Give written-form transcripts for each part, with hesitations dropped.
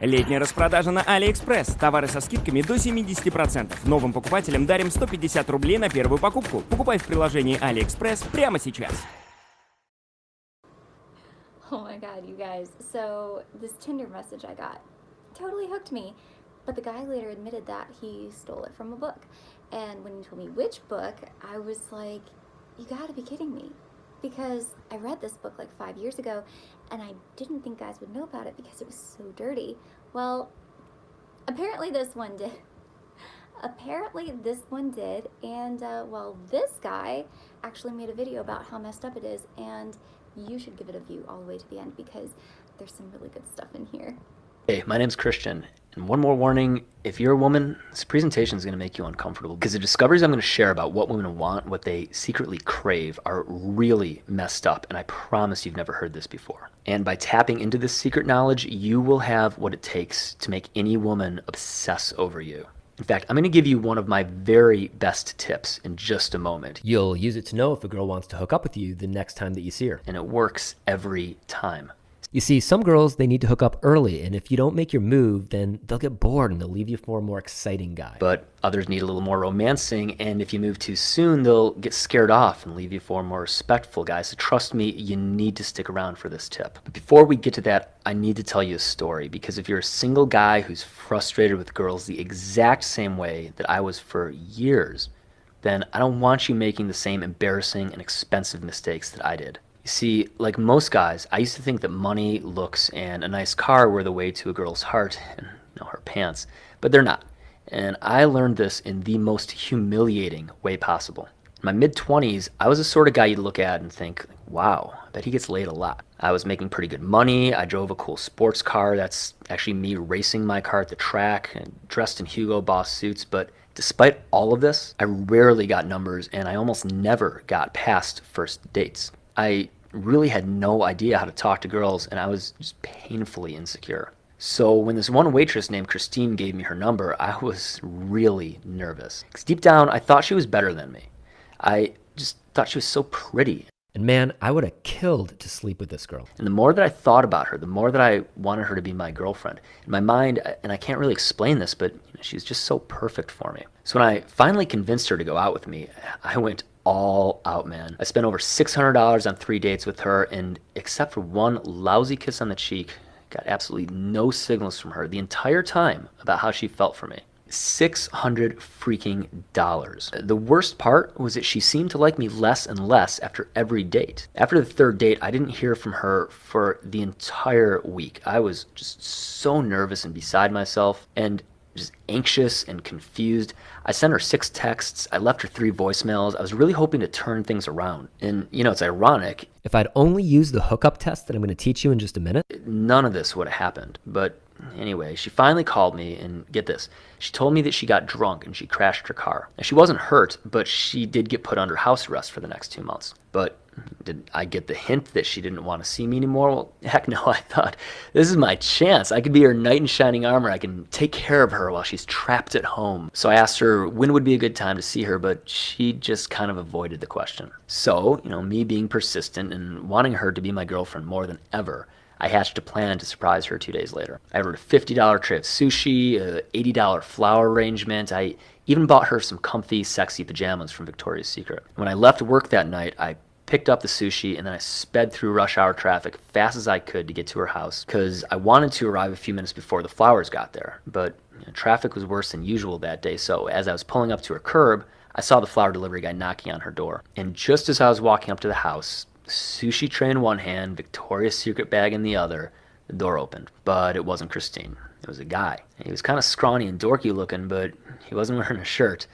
Летняя распродажа на AliExpress. Товары со скидками до 70%. Новым покупателям дарим 150 рублей на первую покупку. Покупай в приложении AliExpress прямо сейчас. Oh my god, you guys. So, this Tinder message I got totally hooked me. But the guy later admitted that he stole it from a book. And when he told me which book, I was like, you gotta be kidding me. Because I read this book like 5 years ago, and I didn't think guys would know about it because it was so dirty. Well, apparently this one did. Apparently this one did, and well, this guy actually made a video about how messed up it is, and you should give it a view all the way to the end because there's some really good stuff in here. Hey, my name's Christian, and one more warning, if you're a woman, this presentation is going to make you uncomfortable because the discoveries I'm going to share about what women want, what they secretly crave, are really messed up, and I promise you've never heard this before. And by tapping into this secret knowledge, you will have what it takes to make any woman obsess over you. In fact, I'm going to give you one of my very best tips in just a moment. You'll use it to know if a girl wants to hook up with you the next time that you see her. And it works every time. You see, some girls, they need to hook up early, and if you don't make your move, then they'll get bored and they'll leave you for a more exciting guy. But others need a little more romancing, and if you move too soon, they'll get scared off and leave you for a more respectful guy. So trust me, you need to stick around for this tip. But before we get to that, I need to tell you a story, because if you're a single guy who's frustrated with girls the exact same way that I was for years, then I don't want you making the same embarrassing and expensive mistakes that I did. You see, like most guys, I used to think that money, looks, and a nice car were the way to a girl's heart and her pants, but they're not. And I learned this in the most humiliating way possible. In my mid-20s, I was the sort of guy you'd look at and think, wow, I bet he gets laid a lot. I was making pretty good money, I drove a cool sports car, that's actually me racing my car at the track, and dressed in Hugo Boss suits, but despite all of this, I rarely got numbers and I almost never got past first dates. I really had no idea how to talk to girls, and I was just painfully insecure. So when this one waitress named Christine gave me her number, I was really nervous. Because deep down, I thought she was better than me. I just thought she was so pretty. And man, I would have killed to sleep with this girl. And the more that I thought about her, the more that I wanted her to be my girlfriend. In my mind, and I can't really explain this, but she was just so perfect for me. So when I finally convinced her to go out with me, I went all out, man. I spent over $600 on 3 dates with her, and except for one lousy kiss on the cheek, got absolutely no signals from her the entire time about how she felt for me. $600 freaking dollars. The worst part was that she seemed to like me less and less after every date. After the third date, I didn't hear from her for the entire week. I was just so nervous and beside myself, and just anxious and confused. I sent her 6 texts. I left her 3 voicemails. I was really hoping to turn things around. And, it's ironic. If I'd only used the hookup test that I'm going to teach you in just a minute, none of this would have happened. But anyway, she finally called me, and get this. She told me that she got drunk and she crashed her car. Now, she wasn't hurt, but she did get put under house arrest for the next 2 months. But did I get the hint that she didn't want to see me anymore? Well, heck no. I thought, this is my chance. I could be her knight in shining armor. I can take care of her while she's trapped at home. So I asked her when would be a good time to see her, but she just kind of avoided the question. So, me being persistent and wanting her to be my girlfriend more than ever, I hatched a plan to surprise her 2 days later. I ordered a $50 tray of sushi, a $80 flower arrangement. I even bought her some comfy, sexy pajamas from Victoria's Secret. When I left work that night, I picked up the sushi, and then I sped through rush hour traffic fast as I could to get to her house because I wanted to arrive a few minutes before the flowers got there. But traffic was worse than usual that day, so as I was pulling up to her curb, I saw the flower delivery guy knocking on her door. And just as I was walking up to the house, sushi tray in one hand, Victoria's Secret bag in the other, the door opened. But it wasn't Christine. It was a guy. He was kind of scrawny and dorky looking, but he wasn't wearing a shirt,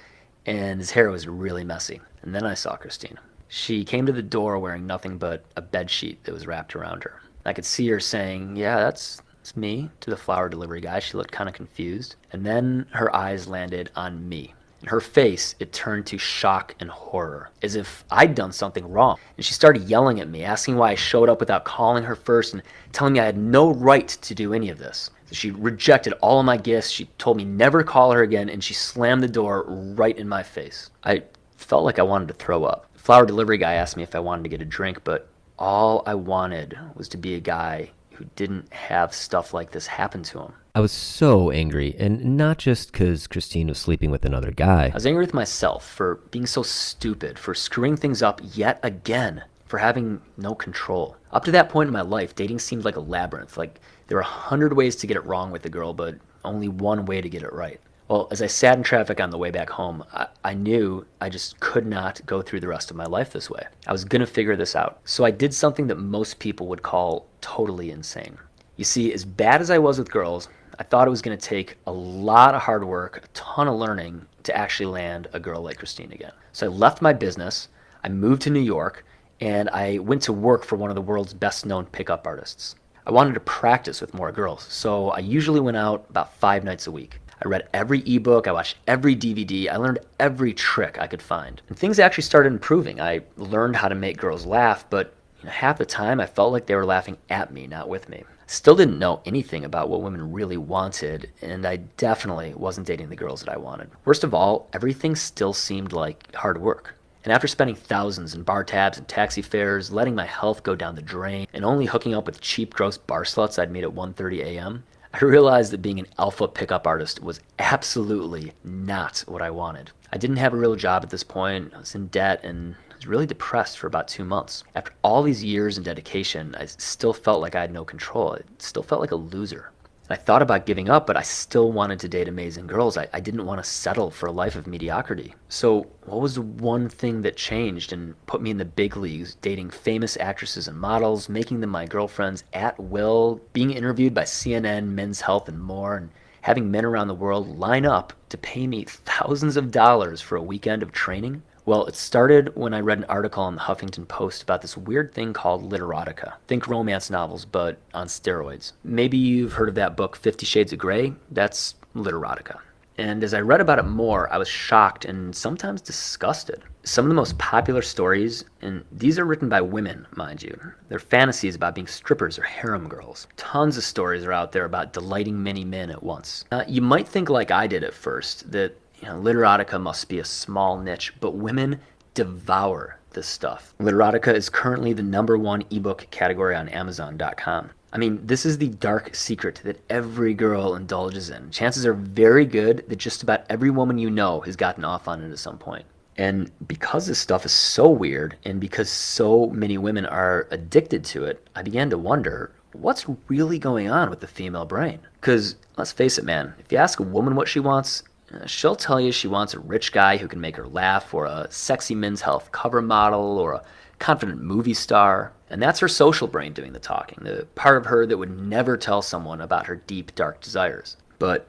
and his hair was really messy. And then I saw Christine. She came to the door wearing nothing but a bedsheet that was wrapped around her. I could see her saying, "Yeah, that's me," to the flower delivery guy. She looked kind of confused. And then her eyes landed on me. In her face, it turned to shock and horror, as if I'd done something wrong. And she started yelling at me, asking why I showed up without calling her first, and telling me I had no right to do any of this. So she rejected all of my gifts. She told me never to call her again, and she slammed the door right in my face. I felt like I wanted to throw up. Flower delivery guy asked me if I wanted to get a drink, but all I wanted was to be a guy who didn't have stuff like this happen to him. I was so angry, and not just because Christine was sleeping with another guy. I was angry with myself for being so stupid, for screwing things up yet again, for having no control. Up to that point in my life, dating seemed like a labyrinth. Like there were 100 ways to get it wrong with a girl, but only one way to get it right. Well, as I sat in traffic on the way back home, I knew I just could not go through the rest of my life this way. I was going to figure this out. So I did something that most people would call totally insane. You see, as bad as I was with girls, I thought it was going to take a lot of hard work, a ton of learning to actually land a girl like Christine again. So I left my business, I moved to New York, and I went to work for one of the world's best known pickup artists. I wanted to practice with more girls, so I usually went out about 5 nights a week. I read every ebook, I watched every DVD, I learned every trick I could find. And things actually started improving. I learned how to make girls laugh, but half the time I felt like they were laughing at me, not with me. Still didn't know anything about what women really wanted, and I definitely wasn't dating the girls that I wanted. Worst of all, everything still seemed like hard work. And after spending thousands in bar tabs and taxi fares, letting my health go down the drain, and only hooking up with cheap, gross bar sluts I'd meet at 1:30 a.m., I realized that being an alpha pickup artist was absolutely not what I wanted. I didn't have a real job at this point, I was in debt, and I was really depressed for about 2 months. After all these years and dedication, I still felt like I had no control. I still felt like a loser. I thought about giving up, but I still wanted to date amazing girls. I didn't want to settle for a life of mediocrity. So what was the one thing that changed and put me in the big leagues, dating famous actresses and models, making them my girlfriends at will, being interviewed by CNN, Men's Health, and more, and having men around the world line up to pay me thousands of dollars for a weekend of training? Well, it started when I read an article in the Huffington Post about this weird thing called literotica. Think romance novels, but on steroids. Maybe you've heard of that book, 50 Shades of Grey? That's literotica. And as I read about it more, I was shocked and sometimes disgusted. Some of the most popular stories, and these are written by women, mind you, they're fantasies about being strippers or harem girls. Tons of stories are out there about delighting many men at once. You might think like I did at first, that literotica must be a small niche, but women devour this stuff. Literotica is currently the #1 ebook category on Amazon.com. I mean, this is the dark secret that every girl indulges in. Chances are very good that just about every woman you know has gotten off on it at some point. And because this stuff is so weird, and because so many women are addicted to it, I began to wonder, what's really going on with the female brain? Because, let's face it, man, if you ask a woman what she wants, she'll tell you she wants a rich guy who can make her laugh, or a sexy Men's Health cover model, or a confident movie star. And that's her social brain doing the talking, the part of her that would never tell someone about her deep, dark desires. But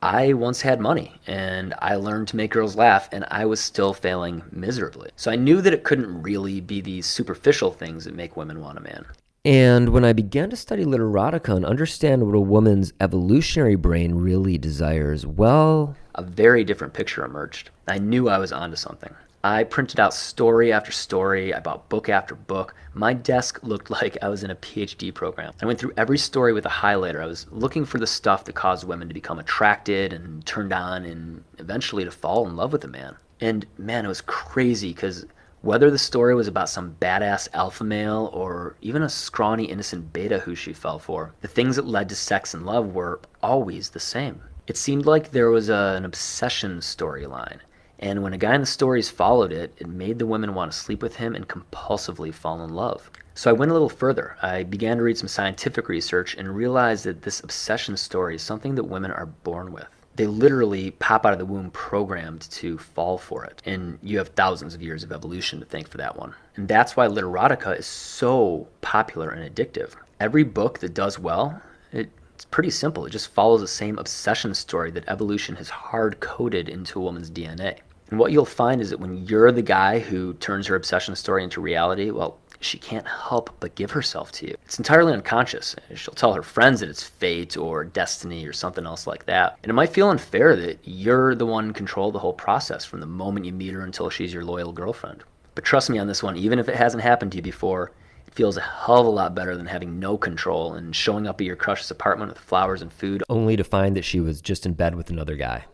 I once had money, and I learned to make girls laugh, and I was still failing miserably. So I knew that it couldn't really be these superficial things that make women want a man. And when I began to study literotica and understand what a woman's evolutionary brain really desires, well, a very different picture emerged. I knew I was onto something. I printed out story after story. I bought book after book. My desk looked like I was in a PhD program. I went through every story with a highlighter. I was looking for the stuff that caused women to become attracted and turned on and eventually to fall in love with a man. And man, it was crazy because whether the story was about some badass alpha male or even a scrawny innocent beta who she fell for, the things that led to sex and love were always the same. It seemed like there was an obsession storyline. And when a guy in the stories followed it, it made the women want to sleep with him and compulsively fall in love. So I went a little further. I began to read some scientific research and realized that this obsession story is something that women are born with. They literally pop out of the womb programmed to fall for it. And you have thousands of years of evolution to thank for that one. And that's why literotica is so popular and addictive. Every book that does well, it's pretty simple. It just follows the same obsession story that evolution has hard-coded into a woman's DNA. And what you'll find is that when you're the guy who turns her obsession story into reality, well, she can't help but give herself to you. It's entirely unconscious. She'll tell her friends that it's fate or destiny or something else like that. And it might feel unfair that you're the one in control of the whole process from the moment you meet her until she's your loyal girlfriend. But trust me on this one, even if it hasn't happened to you before, it feels a hell of a lot better than having no control and showing up at your crush's apartment with flowers and food, only to find that she was just in bed with another guy.